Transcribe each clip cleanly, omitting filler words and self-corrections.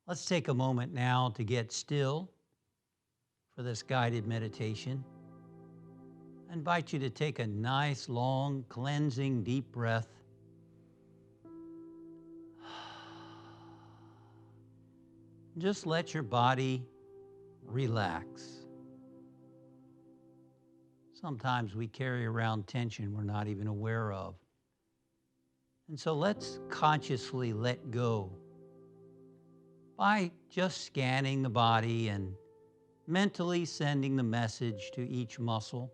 Let's take a moment now to get still for this guided meditation. I invite you to take a nice, long, cleansing, deep breath. Just let your body relax. Sometimes we carry around tension we're not even aware of. And so let's consciously let go by just scanning the body and mentally sending the message to each muscle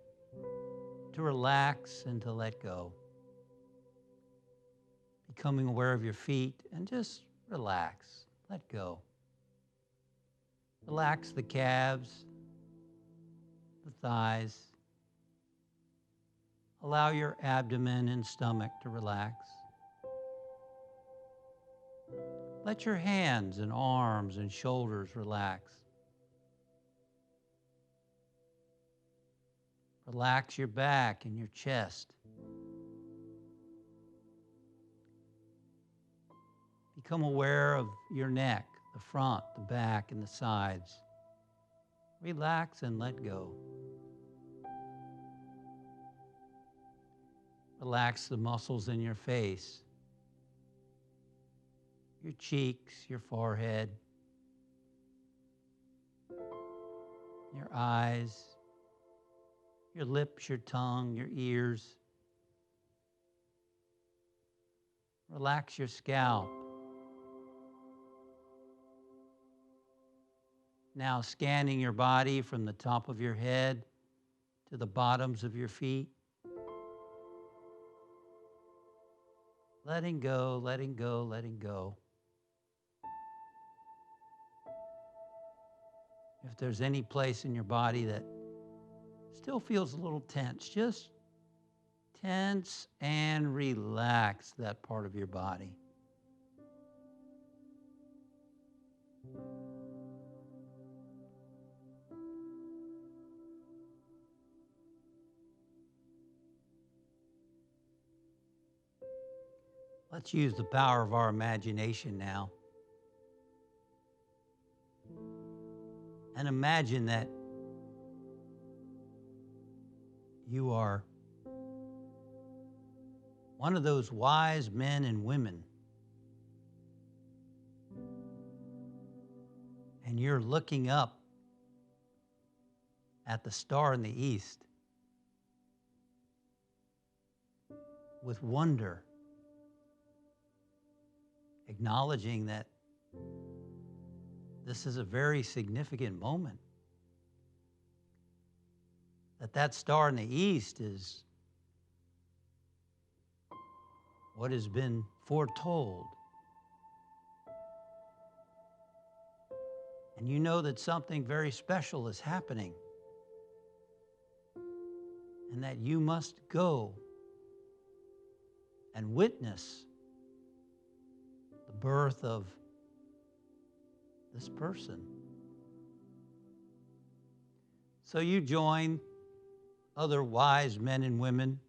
to relax and to let go. Becoming aware of your feet and just relax, let go. Relax the calves, the thighs. Allow your abdomen and stomach to relax. Let your hands and arms and shoulders relax. Relax your back and your chest. Become aware of your neck, the front, the back, and the sides. Relax and let go. Relax the muscles in your face, your cheeks, your forehead, your eyes, your lips, your tongue, your ears. Relax your scalp. Now scanning your body from the top of your head to the bottoms of your feet. Letting go, letting go, letting go. If there's any place in your body that still feels a little tense, just tense and relax that part of your body. Let's use the power of our imagination now. And imagine that you are one of those wise men and women. And you're looking up at the star in the east with wonder, acknowledging that this is a very significant moment. That star in the east is what has been foretold. And you know that something very special is happening, and that you must go and witness the birth of this person. So you join other wise men and women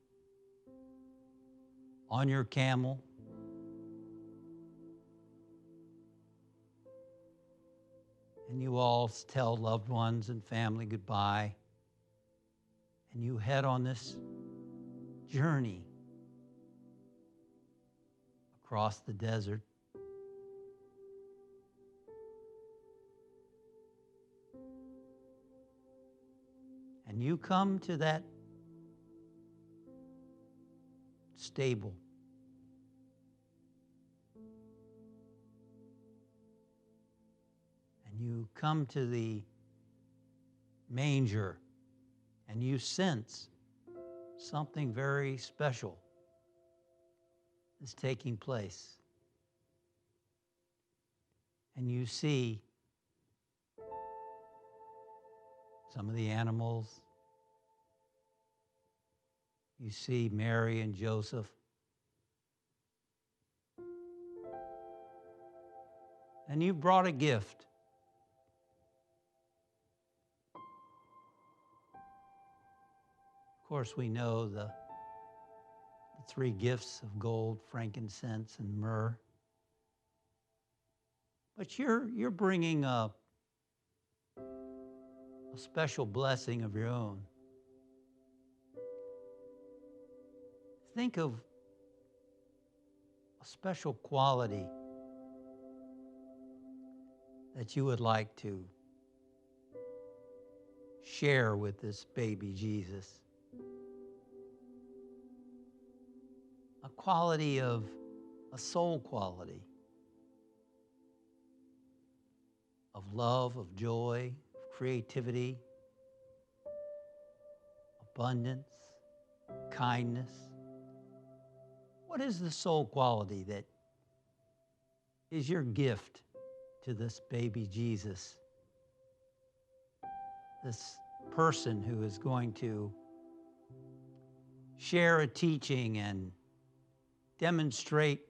on your camel. And you all tell loved ones and family goodbye. And you head on this journey across the desert. And you come to that stable. And you come to the manger, and you sense something very special is taking place. And you see some of the animals. You see Mary and Joseph. And you brought a gift. Of course, we know the three gifts of gold, frankincense, and myrrh. But you're bringing a special blessing of your own. Think of a special quality that you would like to share with this baby Jesus. A quality of a soul quality of love, of joy, of creativity, abundance, kindness. What is the soul quality that is your gift to this baby Jesus? This person who is going to share a teaching and demonstrate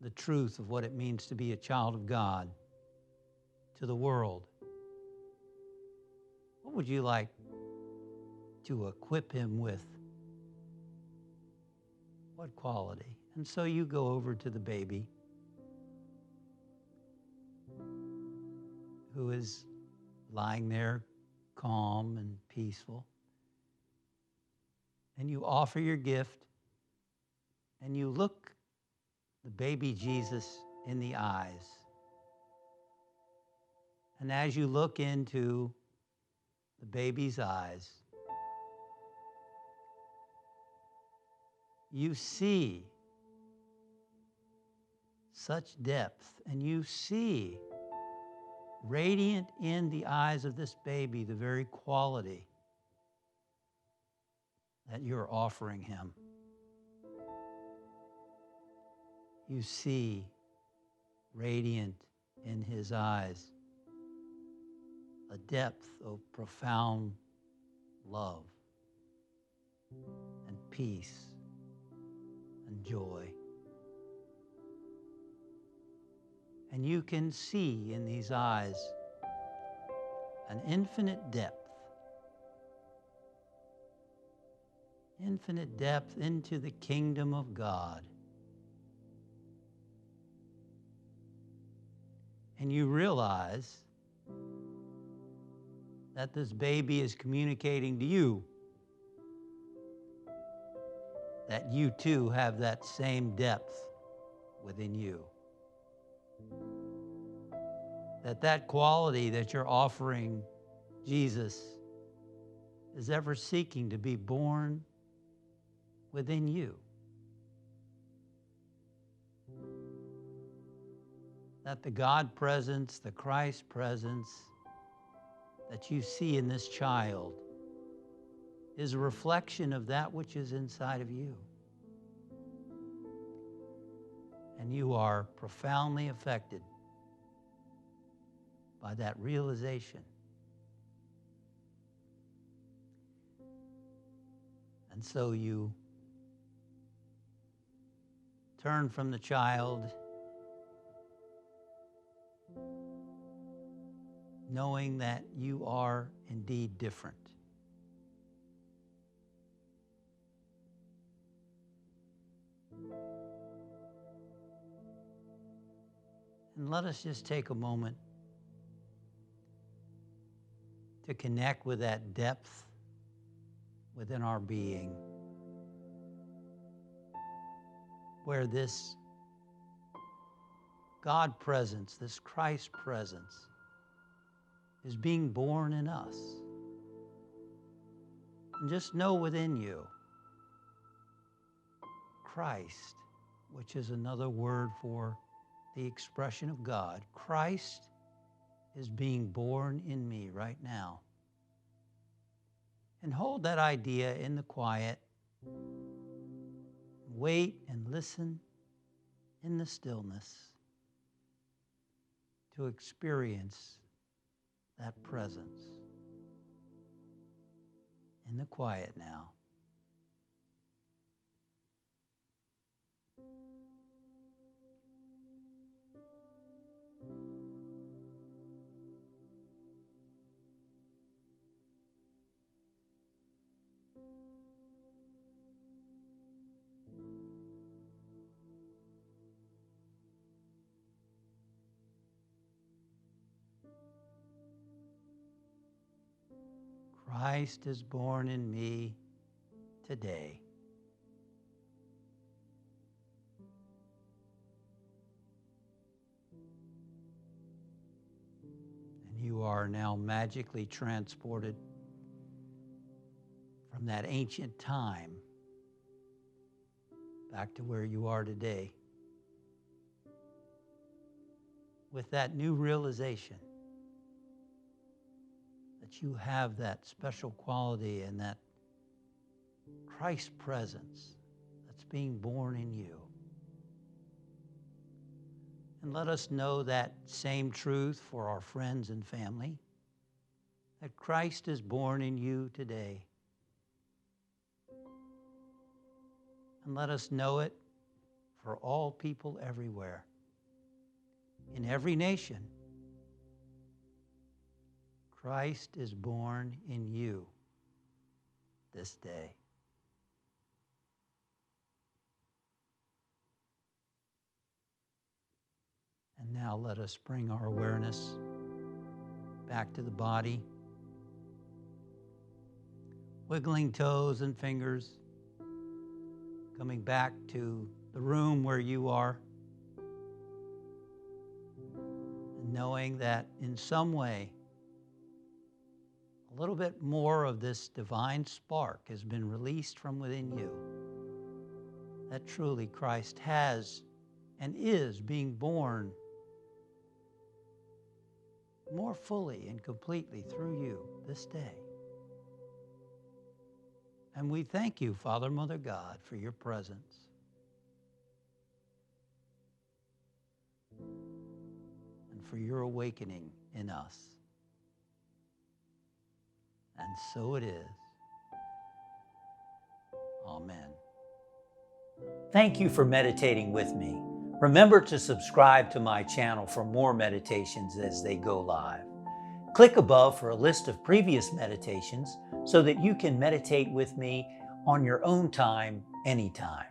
the truth of what it means to be a child of God to the world. What would you like to equip him with? What quality? And so you go over to the baby who is lying there calm and peaceful, and you offer your gift, and you look the baby Jesus in the eyes. And as you look into the baby's eyes, you see such depth, and you see radiant in the eyes of this baby the very quality that you're offering him. You see radiant in his eyes a depth of profound love and peace and joy. And you can see in these eyes an infinite depth into the kingdom of God. And you realize that this baby is communicating to you that you too have that same depth within you. That quality that you're offering Jesus is ever seeking to be born within you. That the God presence, the Christ presence that you see in this child is a reflection of that which is inside of you. And you are profoundly affected by that realization. And so you turn from the child, knowing that you are indeed different. And let us just take a moment to connect with that depth within our being, where this God presence, this Christ presence, is being born in us. And just know within you, Christ, which is another word for the expression of God, Christ is being born in me right now. And hold that idea in the quiet. Wait and listen in the stillness to experience that presence. In the quiet now. Christ is born in me today. And you are now magically transported from that ancient time back to where you are today with that new realization that you have that special quality and that Christ presence that's being born in you. And let us know that same truth for our friends and family, that Christ is born in you today. And let us know it for all people everywhere, in every nation. Christ is born in you this day. And now let us bring our awareness back to the body, wiggling toes and fingers, coming back to the room where you are, and knowing that in some way, a little bit more of this divine spark has been released from within you, that truly Christ has and is being born more fully and completely through you this day. And we thank you, Father, Mother, God, for your presence. And for your awakening in us. And so it is. Amen. Thank you for meditating with me. Remember to subscribe to my channel for more meditations as they go live. Click above for a list of previous meditations so that you can meditate with me on your own time, anytime.